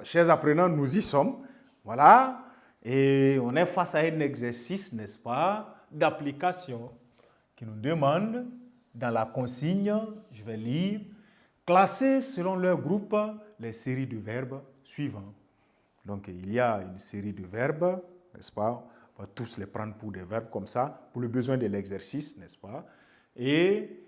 chers apprenants, nous y sommes. Voilà. Et on est face à un exercice, n'est-ce pas, d'application qui nous demande, dans la consigne, je vais lire, classer selon leur groupe les séries de verbes suivants. Donc, il y a une série de verbes, n'est-ce pas? On va tous les prendre pour des verbes comme ça, pour le besoin de l'exercice, n'est-ce pas? Et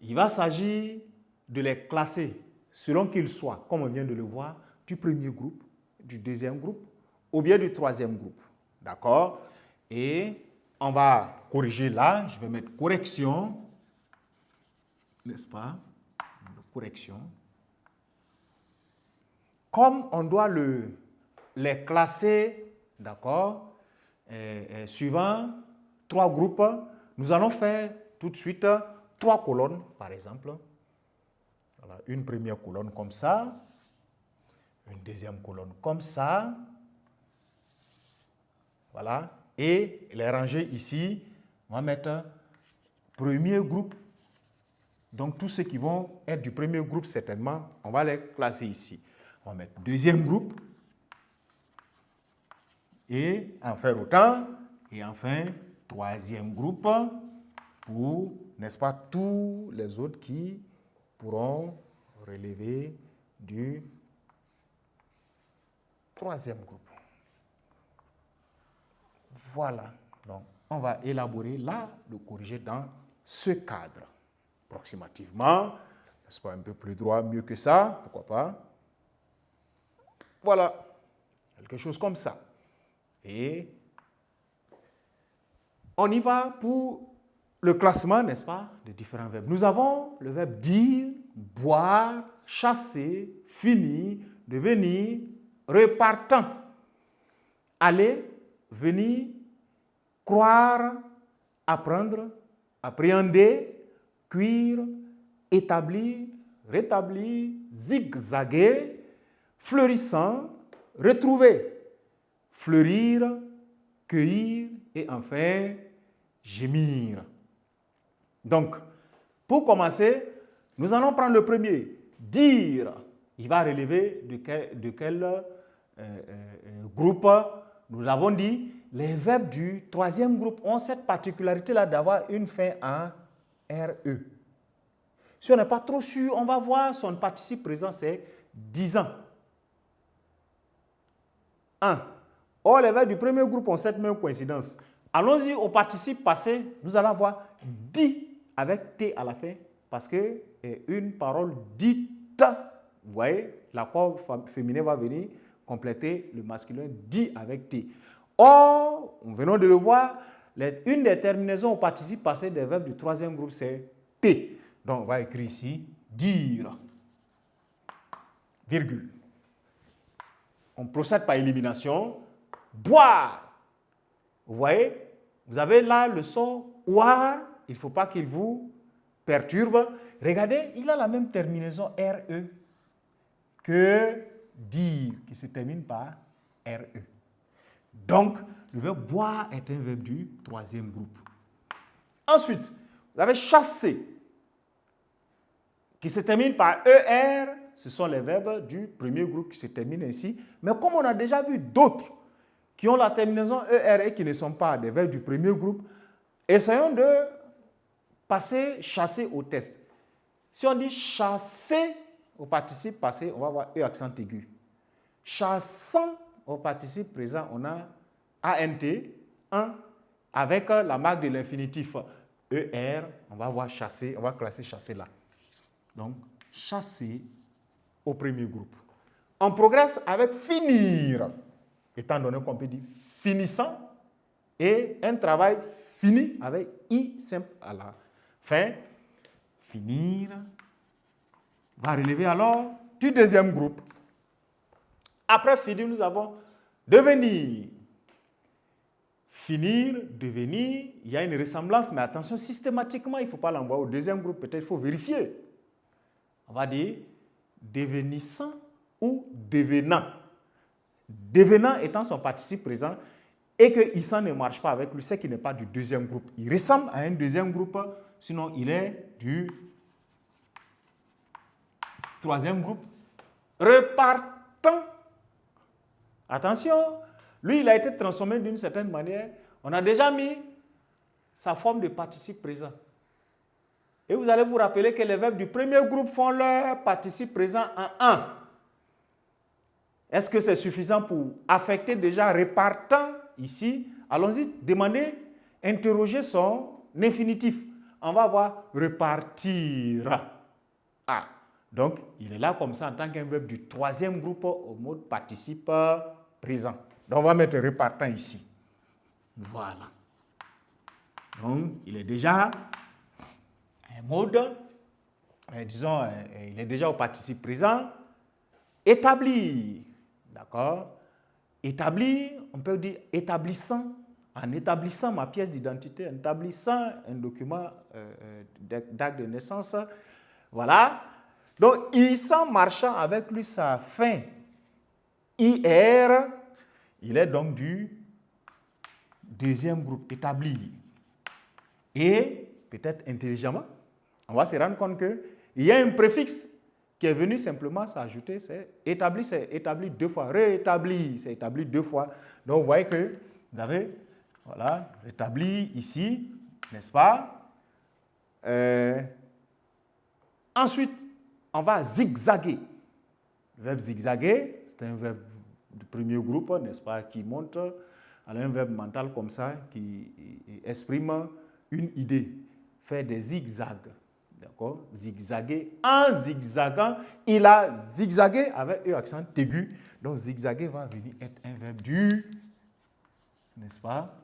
il va s'agir de les classer selon qu'ils soient, comme on vient de le voir, du premier groupe, du deuxième groupe, ou bien du troisième groupe. D'accord? Et on va corriger là, je vais mettre correction, n'est-ce pas? Correction. Comme on doit les classer, d'accord, suivant 3 groupes, nous allons faire tout de suite 3 colonnes, par exemple. Voilà, une première colonne comme ça, une deuxième colonne comme ça, voilà, et les ranger ici, on va mettre premier groupe. Donc, tous ceux qui vont être du premier groupe, certainement, on va les classer ici. On va mettre deuxième groupe, et en faire autant, et enfin, troisième groupe, pour, n'est-ce pas, tous les autres qui pourront relever du troisième groupe. Voilà. Donc, on va élaborer là, le corriger dans ce cadre. Approximativement, n'est-ce pas, un peu plus droit, mieux que ça, pourquoi pas. Voilà. Quelque chose comme ça. Et on y va pour le classement, n'est-ce pas, des différents verbes. Nous avons le verbe dire, boire, chasser, finir, devenir, repartant, aller, venir, croire, apprendre, appréhender, cuire, établir, rétablir, zigzaguer, fleurissant, retrouver, fleurir, cueillir et enfin gémir. Donc, pour commencer, nous allons prendre le premier, dire. Il va relever de quel groupe? Nous avons dit, les verbes du troisième groupe ont cette particularité-là d'avoir une fin en RE. Si on n'est pas trop sûr, on va voir son participe présent, c'est disant. 1. Or, les verbes du premier groupe ont cette même coïncidence. Allons-y au participe passé, nous allons voir dit avec T à la fin, parce que une parole dite, vous voyez, l'accord féminin va venir compléter le masculin dit avec T. Or, venons de le voir, une des terminaisons au participe passé des verbes du troisième groupe, c'est T. Donc, on va écrire ici, dire, virgule. On procède par élimination. Boire. Vous voyez, vous avez là le son oir. Il ne faut pas qu'il vous perturbe. Regardez, il a la même terminaison RE que dire, qui se termine par RE. Donc, le verbe boire est un verbe du troisième groupe. Ensuite, vous avez chasser, qui se termine par ER. Ce sont les verbes du premier groupe qui se terminent ainsi. Mais comme on a déjà vu d'autres qui ont la terminaison ER et qui ne sont pas des verbes du premier groupe, essayons de passer chasser au test. Si on dit chasser au participe passé, on va voir E accent aigu. Chassant au participe présent, on a ANT, 1, avec la marque de l'infinitif ER, on va voir chasser, on va classer chasser là. Donc, chasser au premier groupe. On progresse avec finir, étant donné qu'on peut dire finissant, et un travail fini avec I simple à la fin. Finir va relever alors du deuxième groupe. Après finir, nous avons devenir. Finir, devenir, il y a une ressemblance, mais attention, systématiquement, il ne faut pas l'envoyer au deuxième groupe, peut-être il faut vérifier. On va dire devenissant ou devenant. Devenant étant son participe présent et que Issan ne marche pas avec lui, c'est qu'il n'est pas du deuxième groupe. Il ressemble à un deuxième groupe, sinon il est du troisième groupe. Repartant, Attention, lui, il a été transformé d'une certaine manière. On a déjà mis sa forme de participe présent. Et vous allez vous rappeler que les verbes du premier groupe font leur participe présent en 1. Est-ce que c'est suffisant pour affecter déjà repartant ici? Allons-y, demander, interroger son infinitif. On va voir repartir. Ah, donc il est là comme ça en tant qu'un verbe du troisième groupe au mode participe présent. Donc on va mettre repartant ici. Voilà. Donc il est déjà un mode, disons, il est déjà au participe présent. Établir. D'accord? Établir, on peut dire établissant, en établissant ma pièce d'identité, en établissant un document d'acte de naissance. Voilà. Donc, il s'en marchant avec lui sa fin IR, il est donc du deuxième groupe, établir. Et, peut-être intelligemment, on va se rendre compte qu'il y a un préfixe qui est venu simplement s'ajouter, c'est établi 2 fois, réétabli, c'est établi 2 fois. Donc, vous voyez que vous avez, voilà, rétabli ici, n'est-ce pas? Ensuite, on va zigzaguer. Le verbe zigzaguer, c'est un verbe du premier groupe, n'est-ce pas, qui montre, alors un verbe mental comme ça, qui exprime une idée, faire des zigzags. D'accord? Zigzaguer. En zigzagant, il a zigzagué avec un accent aigu. Donc, zigzaguer va venir être un verbe du, n'est-ce pas?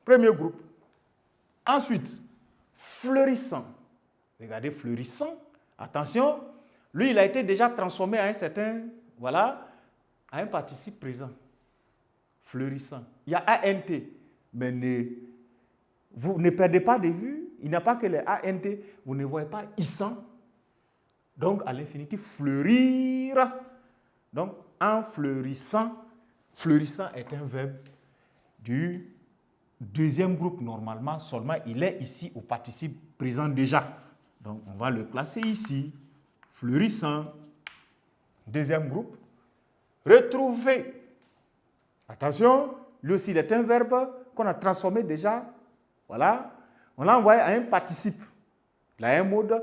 Premier groupe. Ensuite, fleurissant. Regardez, fleurissant. Attention, lui, il a été déjà transformé à un certain, voilà, à un participe présent. Fleurissant. Il y a ANT, mais vous ne perdez pas de vue. Il n'y a pas que les ANT, vous ne voyez pas issant. Donc, à l'infinitif, fleurir. Donc, en fleurissant, fleurissant est un verbe du deuxième groupe normalement, seulement il est ici au participe présent déjà. Donc, on va le placer ici. Fleurissant. Deuxième groupe. Retrouver. Attention, lui aussi, il est un verbe qu'on a transformé déjà. Voilà. On l'a envoyé à un participe. Il a un mode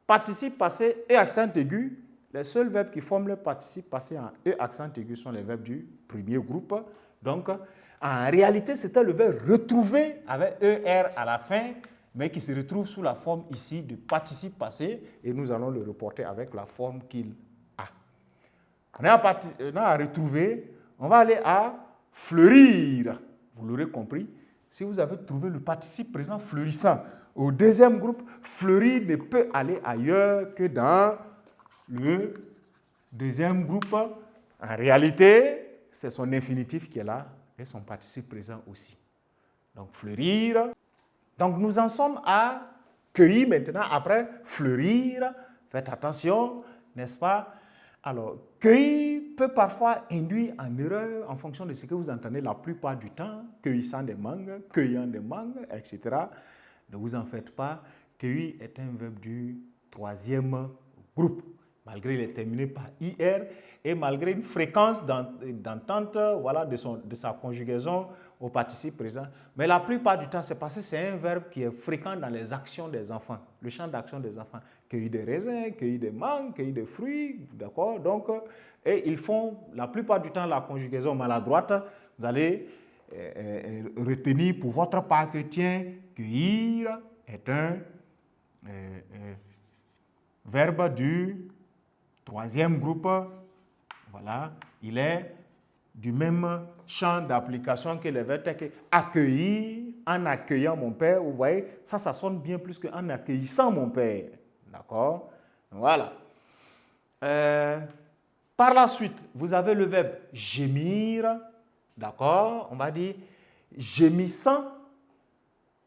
participe passé et accent aigu. Les seuls verbes qui forment le participe passé en e accent aigu sont les verbes du premier groupe. Donc, en réalité, c'était le verbe retrouver avec ER à la fin, mais qui se retrouve sous la forme ici de participe passé, et nous allons le reporter avec la forme qu'il a. On a à retrouver, on va aller à fleurir. Vous l'aurez compris. Si vous avez trouvé le participe présent fleurissant au deuxième groupe, fleurir ne peut aller ailleurs que dans le deuxième groupe. En réalité, c'est son infinitif qui est là et son participe présent aussi. Donc, fleurir. Donc, nous en sommes à cueillir maintenant. Après, fleurir. Faites attention, n'est-ce pas? Alors, cueillir peut parfois induire en erreur en fonction de ce que vous entendez la plupart du temps. Cueillissant des mangues, cueillant des mangues, etc. Ne vous en faites pas. Cueillir est un verbe du troisième groupe, malgré il est terminé par IR et malgré une fréquence d'entente voilà, de sa conjugaison au participe présent. Mais la plupart du temps, c'est parce que c'est un verbe qui est fréquent dans les actions des enfants, le champ d'action des enfants. Cueillir des raisins, cueillir des mangues, cueillir des fruits, d'accord? Donc, et ils font la plupart du temps la conjugaison maladroite. Vous allez retenir pour votre part que, tiens, cueillir est un verbe du troisième groupe. Voilà, il est du même champ d'application que le verbe accueillir, en accueillant mon père. Vous voyez, ça sonne bien plus qu'en accueillissant mon père. D'accord? Voilà. Par la suite, vous avez le verbe gémir. D'accord? On va dire gémissant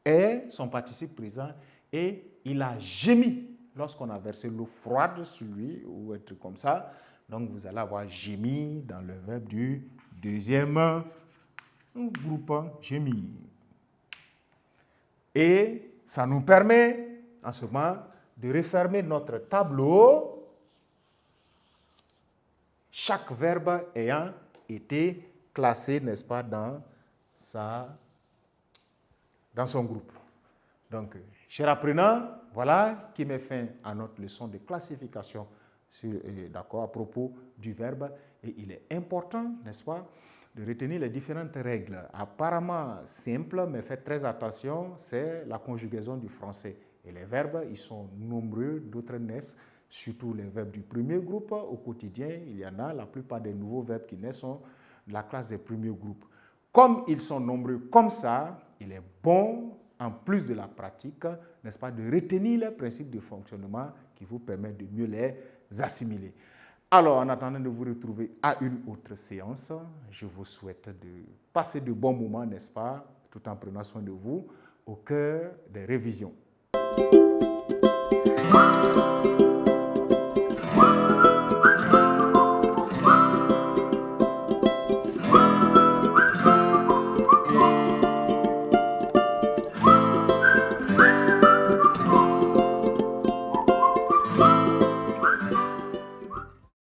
est son participe présent et il a gémi lorsqu'on a versé l'eau froide sur lui ou un truc comme ça. Donc, vous allez avoir gémi dans le verbe du deuxième groupe, gémir. Et ça nous permet, en ce moment, de refermer notre tableau. chaque verbe ayant été classé, n'est-ce pas, dans son groupe. Donc, chers apprenants, voilà qui met fin à notre leçon de classification à propos du verbe. Et il est important, n'est-ce pas, de retenir les différentes règles. Apparemment simples, mais faites très attention, c'est la conjugaison du français. Et les verbes, ils sont nombreux, d'autres naissent, surtout les verbes du premier groupe. Au quotidien, il y en a, la plupart des nouveaux verbes qui naissent sont de la classe des premiers groupes. Comme ils sont nombreux comme ça, il est bon, en plus de la pratique, n'est-ce pas, de retenir les principes de fonctionnement qui vous permettent de mieux les assimiler. Alors, en attendant de vous retrouver à une autre séance, je vous souhaite de passer de bons moments, n'est-ce pas, tout en prenant soin de vous, au cœur des révisions.